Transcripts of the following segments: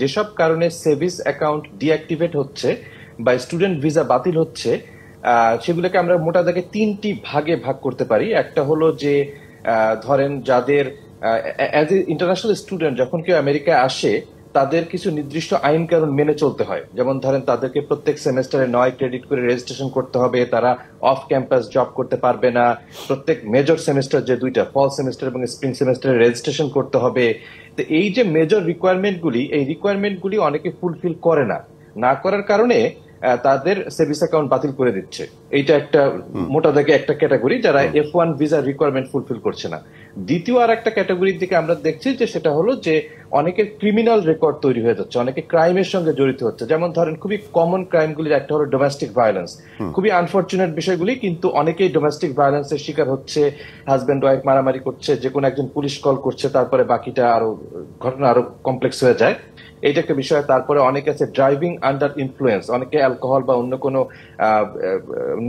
যেসব কারণে savings account deactivate হচ্ছে বা স্টুডেন্ট ভিসা বাতিল হচ্ছে, সেগুলোকে আমরা মোটা দাগে তিনটি ভাগে ভাগ করতে পারি। একটা হলো যে ধরেন যাদের অ্যাজ এ ইন্টারন্যাশনাল স্টুডেন্ট যখন কেউ আমেরিকায় আসে তাদের কিছু নির্দিষ্ট আইন কানুন মেনে চলতে হয়। যেমন ধরেন তাদেরকে প্রত্যেক সেমেস্টারে 9 ক্রেডিট করে রেজিস্ট্রেশন করতে হবে, তারা অফ ক্যাম্পাস জব করতে পারবে না, প্রত্যেক মেজর সেমেস্টার যে দুইটা ফল সেমেস্টার এবং স্প্রিং সেমেস্টারে রেজিস্ট্রেশন করতে হবে। তো এই যে মেজর রিকোয়ারমেন্টগুলি, এই রিকোয়ারমেন্টগুলি অনেকে ফুলফিল করে না, না করার কারণে তাদের সেভিংস অ্যাকাউন্ট বাতিল করে দিচ্ছে। এইটা একটা মোটা দাগে একটা ক্যাটাগরি যারা F1 ভিসার রিকোয়ারমেন্ট ফুলফিল করছে না। দ্বিতীয় আর একটা ক্যাটাগরির দিকে আমরা দেখছি যে সেটা হলো যে অনেকের ক্রিমিনাল রেকর্ড তৈরি হয়ে যাচ্ছে, অনেকে ক্রাইমের সঙ্গে জড়িত হচ্ছে। যেমন ধরেন খুবই কমন ক্রাইমগুলির একটা হলো ডোমেস্টিক ভায়োলেন্স। খুবই আনফরচুনেট বিষয়গুলি, কিন্তু অনেকেই ডোমেস্টিক ভায়োলেন্সের শিকার হচ্ছে, হাজব্যান্ড ওয়াইফ মারামারি করছে, যে কোনো একজন পুলিশ কল করছে, তারপরে বাকিটা আরো ঘটনা আরো কমপ্লেক্স হয়ে যায়। এইটা একটা বিষয়। তারপরে অনেকে আছে ড্রাইভিং আন্ডার ইনফ্লুয়েন্স, অনেকে অ্যালকোহল বা অন্য কোনো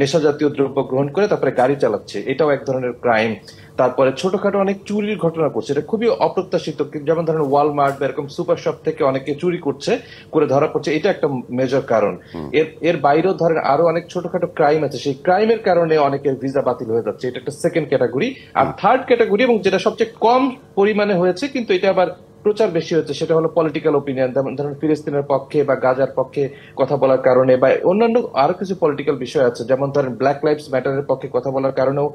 নেশা জাতীয় দ্রব্য গ্রহণ করে তারপরে গাড়ি চালাচ্ছে, এটাও এক ধরনের ক্রাইম। তারপরে ছোটখাটো অনেক চুরির ঘটনা করছে, এটা খুবই অপ্রত্যাশিত। যেমন ধরেন ওয়ালমার্ট বা এরকম সুপার শপ থেকে অনেকে চুরি করছে, করে ধরা পড়ছে, এটা একটা মেজর কারণ। এর বাইরেও ধরেন আরো অনেক ছোটখাটো ক্রাইম আছে, সেই ক্রাইমের কারণে অনেকের ভিসা বাতিল হয়ে যাচ্ছে, এটা একটা সেকেন্ড ক্যাটাগরি। আর থার্ড ক্যাটাগরি, এবং যেটা সবচেয়ে কম পরিমাণে হয়েছে কিন্তু এটা আবার প্রচার বেশি হচ্ছে, সেটা হলো পলিটিক্যাল ওপিনিয়ন। ধরেন ফিলিস্তিনের পক্ষে বা গাজার পক্ষে কথা বলার কারণে, বা অন্যান্য আরো কিছু পলিটিক্যাল বিষয় আছে, যেমন ধরেন ব্ল্যাক লাইভস ম্যাটারের পক্ষে কথা বলার কারণেও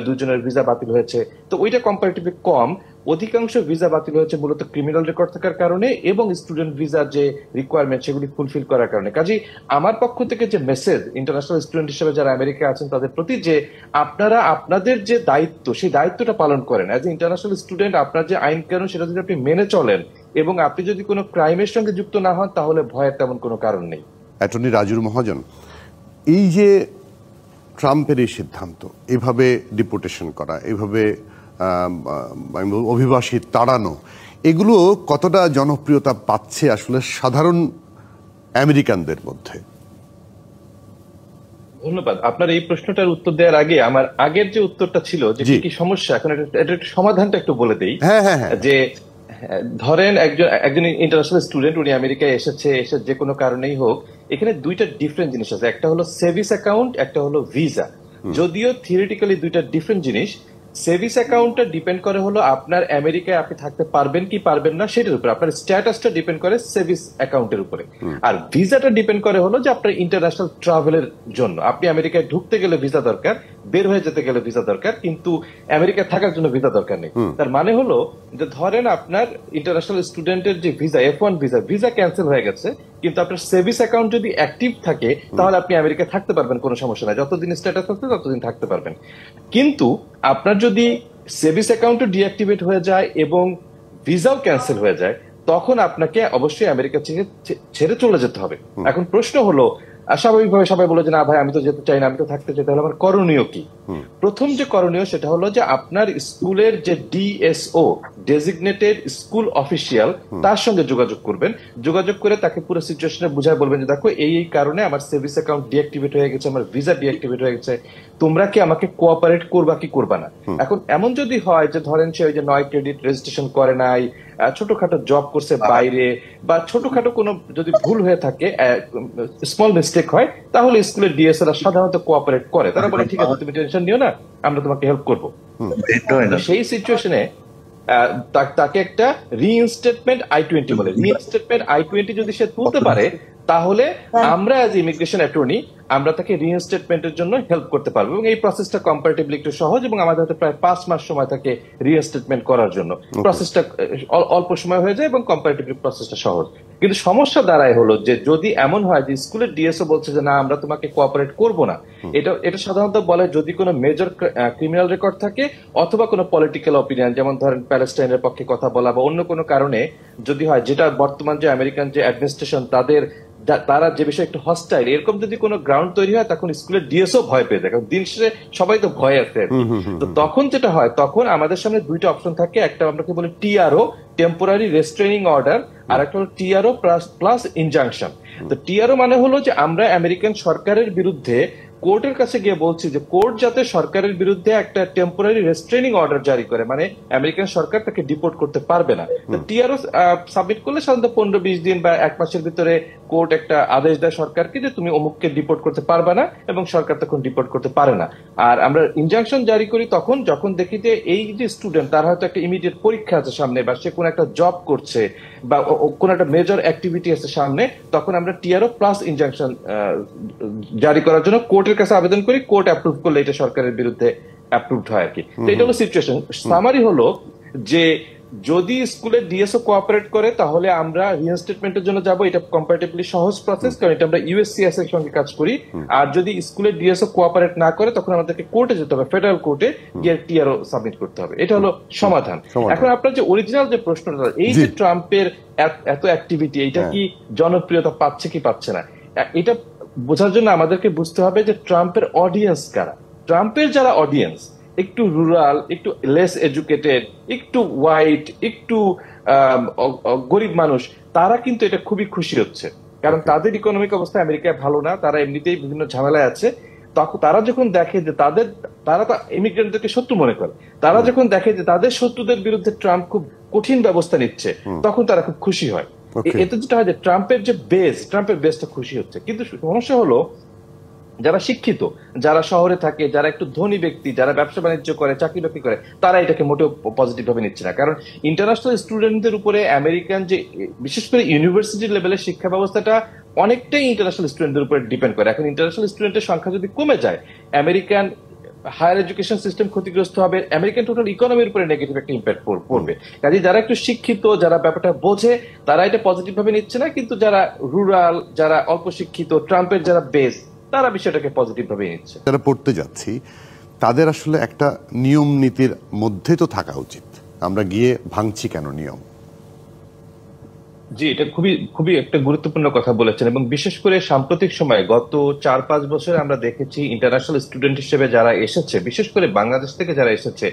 দুজনের ভিসা বাতিল হয়েছে। তো ওইটা কম্পারেটিভলি কম। অধিকাংশ ভিসা বাতিল হয়েছে মূলত ক্রিমিনাল রেকর্ড থাকার কারণে এবং স্টুডেন্ট ভিসার যে রিকোয়ারমেন্ট সেগুলি ফুলফিল করার কারণে। কাজেই আমার পক্ষ থেকে যে মেসেজ ইন্টারন্যাশনাল স্টুডেন্ট হিসেবে যারা আমেরিকায় আছেন তাদের প্রতি, যে আপনারা আপনাদের যে দায়িত্ব সেই দায়িত্বটা পালন করেন। অ্যাজ এ ইন্টারন্যাশনাল স্টুডেন্ট আপনার যে আইন কানুন সেটা যদি আপনি মেনে চলেন এবং আপনি যদি কোনো ক্রাইমের সঙ্গে যুক্ত না হন, তাহলে ভয়ের তেমন কোনো কারণ নেই। অ্যাটর্নি রাজুর মহাজন, এই যে ট্রাম্পের এই সিদ্ধান্ত, এভাবে ডিপোর্টেশন করা, এভাবে অভিবাসী তাড়ানো, এগুলো কতটা জনপ্রিয়তা পাচ্ছে আসলে সাধারণ আমেরিকানদের মধ্যে? ধন্যবাদ। আপনার এই প্রশ্নটার উত্তর দেওয়ার আগে আমার আগের যে উত্তরটা ছিল যে কি সমস্যা, এখন এটা একটু সমাধানটা একটু বলে দেই। যে ধরেন একজন ইন্টারন্যাশনাল স্টুডেন্ট, উনি আমেরিকায় এসে যে কোনো কারণেই হোক, এখানে দুইটা ডিফারেন্ট জিনিস আছে। একটা হলো সেভিংস অ্যাকাউন্ট, একটা হলো ভিসা। যদিও থিওরিটিক্যালি দুইটা ডিফারেন্ট জিনিস। সেভিংস অ্যাকাউন্টটা ডিপেন্ড করে হলো আপনার আমেরিকায় আপনি থাকতে পারবেন কি পারবেন না সেটার উপরে, আপনার স্ট্যাটাসটা ডিপেন্ড করে সেভিংস অ্যাকাউন্টের উপরে। আর ভিসাটা ডিপেন্ড করে হলো যে আপনার ইন্টারন্যাশনাল ট্রাভেলের জন্য, আপনি আমেরিকায় ঢুকতে গেলে ভিসা দরকার, বের হয়ে যেতে গেলে ভিসা দরকার, কিন্তু আমেরিকায় থাকার জন্য ভিসা দরকার নেই। তার মানে হলো যে ধরেন আপনার ইন্টারন্যাশনাল স্টুডেন্টের যে ভিসা F1 ভিসা ক্যান্সেল হয়ে গেছে, কিন্তু আপনার সেভিংস অ্যাকাউন্ট যদি অ্যাক্টিভ থাকে তাহলে আপনি আমেরিকায় থাকতে পারবেন, কোনো সমস্যা নাই, যতদিন স্ট্যাটাস আছে ততদিন থাকতে পারবেন। কিন্তু আপনার যদি সেভিংস অ্যাকাউন্টও ডিঅ্যাক্টিভেট হয়ে যায় এবং ভিসাও ক্যান্সেল হয়ে যায়, তখন আপনাকে অবশ্যই আমেরিকা ছেড়ে চলে যেতে হবে। এখন প্রশ্ন হলো, স্বাভাবিকভাবে সবাই বলে যে না ভাই আমি তো যেতে চাই না, আমি তো থাকতে চাই, তাহলে আমার করণীয় কি? প্রথম যে করণীয় সেটা হলো যে আপনার স্কুলের যে DSO, ডেজিগনেটেড স্কুল অফিসিয়াল, তার সঙ্গে যোগাযোগ করবেন। যোগাযোগ করে তাকে পুরো সিচুয়েশনে বুঝায় বলবেন যে দেখো এই কারণে আমার সেভিংস অ্যাকাউন্ট ডিঅ্যাক্টিভেট হয়ে গেছে, আমার ভিসা ডিঅ্যাক্টিভেট হয়ে গেছে, তোমরা কি আমাকে কোঅপারেট করবা কি করবা না? এখন এমন যদি হয় যে ধরেন সে ওই যে 9 ক্রেডিট রেজিস্ট্রেশন করে নাই, ছোটখাটো জব করছে বাইরে, বা ছোটখাটো কোনো যদি ভুল হয়ে থাকে, স্মল মিস্টেক হয়, তাহলে স্কুলের ডিএসএরা সাধারণত কোঅপারেট করে। তারা বলে ঠিক আছে তুমি টেনশন নিও না, আমরা তোমাকে হেল্প করবো। সেই সিচুয়েশনে তাকে একটা রিইনস্টেটমেন্ট I-20 বলে, রিইনস্টেটমেন্ট I-20 যদি সে তুলতে পারে, তাহলে আমরা অ্যাজ ইমিগ্রেশন অ্যাটর্নি আমরা তাকে রিইনস্টেটমেন্টের জন্য হেল্প করতে পারবো। এবং এই প্রসেসটা কম্পারেটিভলি একটু সহজ, এবং আমাদের হাতে প্রায় 5 মাস সময় থাকে রিইনস্টেটমেন্ট করার জন্য। প্রসেসটা অল্প সময় হয়ে যায় এবং কম্পারেটিভলি প্রসেসটা সহজ। কিন্তু সমস্যা দাঁড়ায় হলো যে যদি এমন হয় যে স্কুলের ডিএসও বলছে যে না আমরা তোমাকে কোঅপারেট করবো না, এটা সাধারণত বলে যদি কোনো মেজর ক্রিমিনাল রেকর্ড থাকে অথবা কোনো পলিটিক্যাল অপিনিয়ন, যেমন ধরেন প্যালেস্টাইনের পক্ষে কথা বলা বা অন্য কোনো কারণে যদি হয়, যেটা বর্তমান যে আমেরিকান যে অ্যাডমিনিস্ট্রেশন তারা যে বিষয়ে একটু হস্টাইল, এরকম যদি কোনো গ্রাউন্ড তৈরি হয় তখন স্কুলের ডিএসও ভয় পেয়ে যায়, কারণ দিন শেষে সবাই তো ভয় আছে। তো তখন যেটা হয়, তখন আমাদের সামনে দুইটা অপশন থাকে। একটা আমরা বলি TRO, টেম্পোরারি রেস্ট্রেনিং অর্ডার, আর একটা হলো TRO প্লাস ইনজাংশন। তো TRO মানে হলো যে আমরা আমেরিকান সরকারের বিরুদ্ধে কোর্টের কাছে গিয়ে বলছি যে কোর্ট যাতে সরকারের বিরুদ্ধে একটা টেম্পোরারি রেস্ট্রেনিং অর্ডার জারি করে, মানে আমেরিকান সরকার তাকে ডিপোর্ট করতে পারবে না। টিআরও সাবমিট করলে সাধারণত 15-20 দিন বা 1 মাসের ভিতরে কোর্ট একটা আদেশ দেয় সরকারকে যে তুমি অমুককে ডিপোর্ট করতে পারবে না, এবং সরকার তখন ডিপোর্ট করতে পারে না। আর আমরা ইনজাংশন জারি করি তখন যখন দেখি যে এই যে স্টুডেন্ট তার হয়তো একটা ইমিডিয়েট পরীক্ষা আছে সামনে, বা সে কোনো একটা জব করছে, বা কোনো একটা মেজর অ্যাক্টিভিটি আছে সামনে, তখন আমরা টিআরও প্লাস ইনজাংশন জারি করার জন্য কোর্টের কাছে আবেদন করি। কোর্ট অ্যাপ্রুভ করলে এটা সরকারের বিরুদ্ধে অ্যাপ্রুভড হয় আর কি। তো এটা হলো সিচুয়েশন। সামারি হলো যে যদি স্কুলে ডিএসও কোঅপারেট করে তাহলে আমরা রিইনস্টেটমেন্টের জন্য যাব, এটা কম্পারেটিভলি সহজ প্রসেস, কারণ এটা আমরা ইউএসসিএস এর সঙ্গে কাজ করি। আর যদি স্কুলে ডিএসও কোঅপারেট না করে তখন আমাদেরকে কোর্টে যেতে হবে, ফেডারেল কোর্টে গিয়ে টিআরও সাবমিট করতে হবে। এটা হলো সমাধান। এখন আপনার যে অরিজিনাল যে প্রশ্নটা, এই যে ট্রাম্পের এত অ্যাক্টিভিটি, এটা কি জনপ্রিয়তা পাচ্ছে কি পাচ্ছে না, এটা বোঝার জন্য আমাদেরকে বুঝতে হবে যে ট্রাম্পের অডিয়েন্স কারা। ট্রাম্পের যারা অডিয়েন্স একটু রুরাল, একটু লেস এডুকেটেড, একটু হোয়াইট, একটু গরিব মানুষ, তারা কিন্তু এটা খুবই খুশি হচ্ছে, কারণ তাদের ইকোনমিক অবস্থা আমেরিকায় ভালো না, তারা এমনিতেই বিভিন্ন ঝামেলায় আছে। তখন তারা যখন দেখে যে তারা ইমিগ্রেন্টদেরকে শত্রু মনে করে, তারা যখন দেখে যে তাদের শত্রুদের বিরুদ্ধে ট্রাম্প খুব কঠিন ব্যবস্থা নিচ্ছে, তখন তারা খুব খুশি হয়। এতে যেটা হয় যে ট্রাম্পের বেসটা খুশি হচ্ছে। কিন্তু সমস্যা হলো যারা শিক্ষিত, যারা শহরে থাকে, যারা একটু ধনী ব্যক্তি, যারা ব্যবসা বাণিজ্য করে, চাকরি বাকরি করে, তারা এটাকে মোটেও পজিটিভ ভাবে নিচ্ছে না। কারণ ইন্টারন্যাশনাল স্টুডেন্টদের উপরে আমেরিকান যে বিশেষ করে ইউনিভার্সিটি লেভেলের শিক্ষা ব্যবস্থাটা অনেকটাই ইন্টারন্যাশনাল স্টুডেন্টদের উপরে ডিপেন্ড করে। এখন ইন্টারন্যাশনাল স্টুডেন্টের সংখ্যা যদি কমে যায়, আমেরিকান হায়ার এডুকেশন সিস্টেম ক্ষতিগ্রস্ত হবে, আমেরিকান টোটাল ইকোনমির উপরে নেগেটিভ একটা ইম্প্যাক্ট পড়বে। কাজে যারা একটু শিক্ষিত, যারা ব্যাপারটা বোঝে, তারা এটা পজিটিভ ভাবে নিচ্ছে না। কিন্তু যারা রুরাল, যারা অল্প শিক্ষিত, ট্রাম্পের যারা বেস, তারা বিষয়টাকে পজিটিভ ভাবে নিচ্ছে। যারা পড়তে যাচ্ছি তাদের আসলে একটা নিয়ম নীতির মধ্যে তো থাকা উচিত। আমরা গিয়ে ভাঙছি কেন নিয়ম? জি, এটা খুবই একটা গুরুত্বপূর্ণ কথা বলেছেন। এবং বিশেষ করে সাম্প্রতিক সময়ে গত 4-5 বছরে আমরা দেখেছি ইন্টারন্যাশনাল স্টুডেন্ট হিসেবে যারা এসেছে, বিশেষ করে বাংলাদেশ থেকে যারা এসেছে,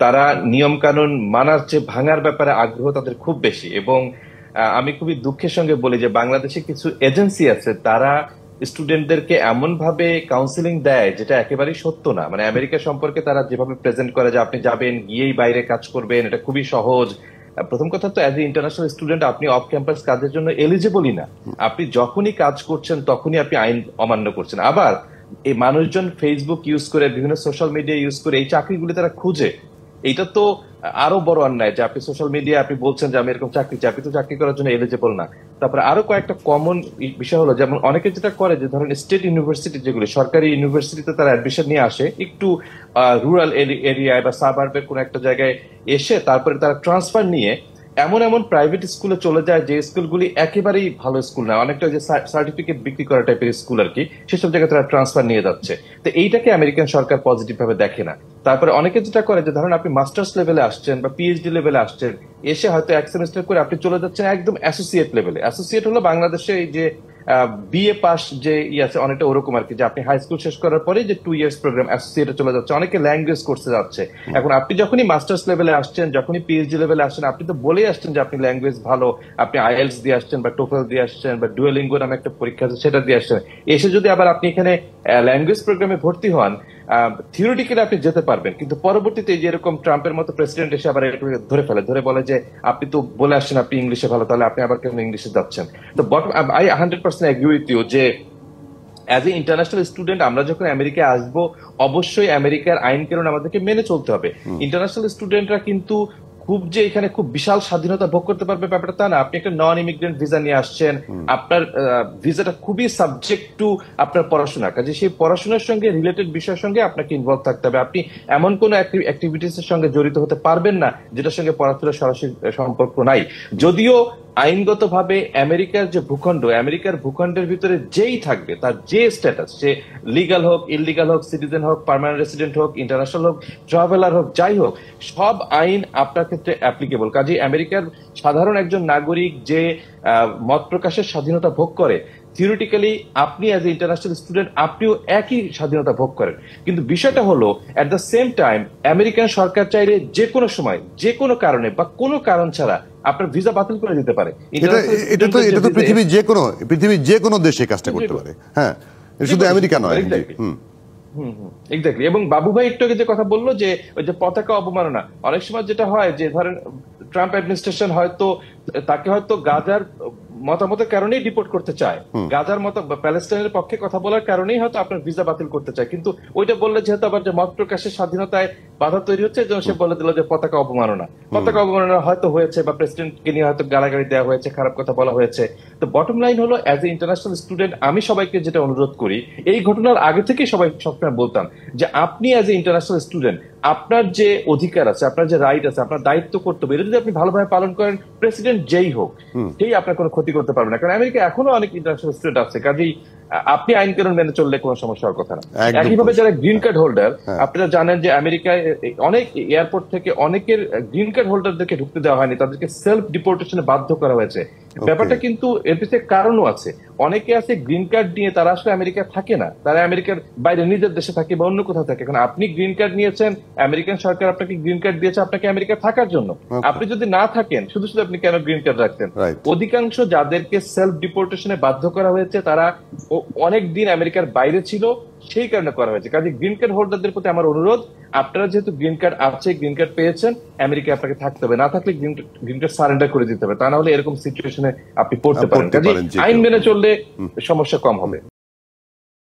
তারা নিয়ম কানুন মানার চেয়ে ভাঙার ব্যাপারে আগ্রহ তাদের খুব বেশি। এবং আমি খুবই দুঃখের সঙ্গে বলি যে বাংলাদেশে কিছু এজেন্সি আছে, তারা স্টুডেন্টদেরকে এমন ভাবে কাউন্সিলিং দেয় যেটা একেবারেই সত্য না। মানে আমেরিকা সম্পর্কে তারা যেভাবে প্রেজেন্ট করে যে আপনি যাবেন, গিয়েই বাইরে কাজ করবেন, এটা খুবই সহজ। প্রথম কথা তো অ্যাজ এ ইন্টারন্যাশনাল স্টুডেন্ট আপনি অফ ক্যাম্পাস কাজের জন্য এলিজিবলই না। আপনি যখনই কাজ করছেন তখনই আপনি আইন অমান্য করছেন। আবার এই মানুষজন ফেসবুক ইউজ করে, বিভিন্ন সোশ্যাল মিডিয়া ইউজ করে এই চাকরিগুলি তারা খুঁজে। এইটা তো আরো বড় অন্যায় যে আপনি সোশ্যাল মিডিয়া আপনি বলছেন যে আমি এরকম চাকরি চাই, আপনি তো চাকরি করার জন্য এলিজিবল না। তারপরে আরো কয়েকটা কমন বিষয় হলো, যেমন অনেকে যেটা করে যে ধরেন স্টেট ইউনিভার্সিটি, যেগুলি সরকারি ইউনিভার্সিটিতে তারা অ্যাডমিশন নিয়ে আসে, একটু রুরাল এরিয়ায় বা সাবার্বের কোন একটা জায়গায় এসে তারপরে তারা ট্রান্সফার নিয়ে এমন প্রাইভেট স্কুলে চলে যায় যে স্কুলগুলি একেবারেই ভালো স্কুল না, অনেকটা যে সার্টিফিকেট বিক্রি করা টাইপের স্কুল আর কি, সেসব জায়গায় তারা ট্রান্সফার নিয়ে যাচ্ছে। তো এইটাকে আমেরিকান সরকার পজিটিভ ভাবে দেখে না। তারপরে অনেকে যেটা করে যে ধরেন আপনি মাস্টার্স লেভেলে আসছেন বা পিএইচডি লেভেলে আসছেন, এসে হয়তো 1 সেমিস্টার করে আপনি চলে যাচ্ছেন একদম অ্যাসোসিয়েট লেভেলে। অ্যাসোসিয়েট হলো বাংলাদেশে এই যে বিএ পাস যে আছে, অনেকটা ওরকম আর কি, যে আপনি হাই স্কুল শেষ করার পরে যে 2 ইয়ার্স প্রোগ্রাম অ্যাসোসিয়েটে চলে যাচ্ছে, অনেকে ল্যাঙ্গুয়েজ কোর্সে যাচ্ছে। এখন আপনি যখনই মাস্টার্স লেভেলে আসছেন, যখনই পিএইচডি লেভেলে আসছেন, আপনি তো বলেই আসছেন যে আপনি ল্যাঙ্গুয়েজ ভালো, আপনি আইএলস দিয়ে আসছেন বা টোফেল দিয়ে আসছেন বা ডুয়েলিঙ্গো নামে একটা পরীক্ষা আছে সেটা দিয়ে আসছেন। এসে যদি আবার আপনি এখানে ল্যাঙ্গুয়েজ প্রোগ্রামে ভর্তি হন, থিওরিটিক্যালি আপনি যেতে পারবেন, কিন্তু পরবর্তীতে যে এরকম ট্রাম্পের মতো প্রেসিডেন্ট এসে আবার ধরে বলে যে আপনি তো বলে আসছেন আপনি ইংলিশে ভালো, তাহলে আপনি আবার কেন ইংলিশে যাচ্ছেন। তো আই 100% এগ্রি উইথ ইউ যে অ্যাজ এ ইন্টারন্যাশনাল স্টুডেন্ট আমরা যখন আমেরিকায় আসবো, অবশ্যই আমেরিকার আইন কানুন আমাদেরকে মেনে চলতে হবে। ইন্টারন্যাশনাল স্টুডেন্টরা কিন্তু খুব যে এখানে খুব বিশাল স্বাধীনতা ভোগ করতে পারবে ব্যাপারটা তা না। আপনি একটা নন ইমিগ্রেন্ট ভিসা নিয়ে আসছেন, আপনার ভিসাটা খুবই সাবজেক্ট টু আপনার পড়াশোনা, কাজে সেই পড়াশোনার সঙ্গে রিলেটেড বিষয়ের সঙ্গে আপনাকে ইনভলভ থাকতে হবে। আপনি এমন কোন অ্যাক্টিভিটিস এর সঙ্গে জড়িত হতে পারবেন না যেটার সঙ্গে পড়াশোনার সরাসরি সম্পর্ক নাই। যদিও আইনগতভাবে আমেরিকার যে ভূখণ্ড, আমেরিকার ভূখণ্ডের ভিতরে যেই থাকবে তার যে স্ট্যাটাস, সে লিগাল হোক, ইললিগাল হোক, সিটিজেন হোক, পার্মানেন্ট রেসিডেন্ট হোক, ইন্টারন্যাশনাল হোক, ট্রাভেলার হোক, যাই হোক, সব আইন আপনার ক্ষেত্রে অ্যাপ্লিকেবল। কাজে আমেরিকার সাধারণ একজন নাগরিক যে মত প্রকাশের স্বাধীনতা ভোগ করে, থিওরিটিক্যালি আপনি অ্যাজ এ ইন্টারন্যাশনাল স্টুডেন্ট আপনিও একই স্বাধীনতা ভোগ করেন। কিন্তু বিষয়টা হলো at the same time American সরকার চাইলে যে কোনো সময়, যে কোনো কারণে বা কোনো কারণ ছাড়া আপনার ভিসা বাতিল করে দিতে পারে। এটা তো পৃথিবীর যে কোনো দেশে কাজটা করতে পারে। হ্যাঁ, শুধু আমেরিকা নয়। এক্স্যাক্টলি। এবং বাবু ভাই একটু আগে যে কথা বললো যে ওই যে পতাকা অবমাননা, অনেক সময় যেটা হয় যে ধরেন ট্রাম্প অ্যাডমিনিস্ট্রেশন তাকে হয়তো গাজার মতামতের কারণেই ডিপোর্ট করতে চায়, গাজার মত প্যালেস্টাইনের পক্ষে কথা বলার কারণেই হয়তো আপনার ভিসা বাতিল করতে চায়, কিন্তু ওইটা বললে যেহেতু আবার যে মত প্রকাশের স্বাধীনতায় বাধা তৈরি হচ্ছে, এই জন্য সে বলে দিল যে পতাকা অবমাননা হয়তো হয়েছে, বা প্রেসিডেন্টকে নিয়ে হয়তো গালাগালি দেওয়া হয়েছে, খারাপ কথা বলা হয়েছে। তো বটম লাইন হলো, অ্যাজ এ ইন্টারন্যাশনাল স্টুডেন্ট আমি সবাইকে যেটা অনুরোধ করি, এই ঘটনার আগে থেকেই সবসময় বলতাম যে আপনি অ্যাজ এ ইন্টারন্যাশনাল স্টুডেন্ট আপনার যে অধিকার আছে, আপনার যে রাইট আছে, আপনার দায়িত্ব কর্তব্য, এটা যদি আপনি ভালোভাবে পালন করেন, প্রেসিডেন্ট যেই হোক সেই আপনার কোনো ক্ষতি করতে পারবে না। কারণ আমেরিকা এখনো অনেক ইন্টারন্যাশনাল স্টুডেন্ট আছে, কাজেই আপনি আইন কানুন মেনে চললে কোনো সমস্যা হওয়ার কথা না। একইভাবে যারা গ্রিন কার্ড হোল্ডার, আপনারা জানেন যে আমেরিকায় অনেক এয়ারপোর্ট থেকে অনেকের গ্রিন কার্ড হোল্ডারদেরকে ঢুকতে দেওয়া হয়নি, তাদেরকে সেলফ ডিপোর্টেশনে বাধ্য করা হয়েছে। ব্যাপারটা কিন্তু এর পিছনে কারণও আছে। অনেকে আছে গ্রিন কার্ড নিয়ে তারা আসলে আমেরিকা থাকে না, তারা আমেরিকার বাইরে নিজের দেশে থাকে বা অন্য কোথাও থাকে। কারণ আপনি গ্রিন কার্ড নিয়েছেন, আমেরিকান সরকার আপনাকে গ্রিন কার্ড দিয়েছে আপনাকে আমেরিকা থাকার জন্য। আপনি যদি না থাকেন, শুধু শুধু আপনি কেন গ্রিন কার্ড রাখতেন? অধিকাংশ যাদেরকে সেলফ ডিপোর্টেশনে বাধ্য করা হয়েছে তারা অনেক দিন আমেরিকার বাইরে ছিল, সেই কারণে করা হয়েছে। কাজে গ্রিন কার্ড হোল্ডারদের প্রতি আমার অনুরোধ, আপনারা যেহেতু গ্রিন কার্ড আছে, গ্রিন কার্ড পেয়েছেন, আমেরিকায় আপনাকে থাকতে হবে, না থাকলে গ্রিন কার্ড সারেন্ডার করে দিতে হবে, তা না হলে এরকম সিচুয়েশনে আপনি পড়তে পারেন। কাজে আইন মেনে চললে সমস্যা কম হবে।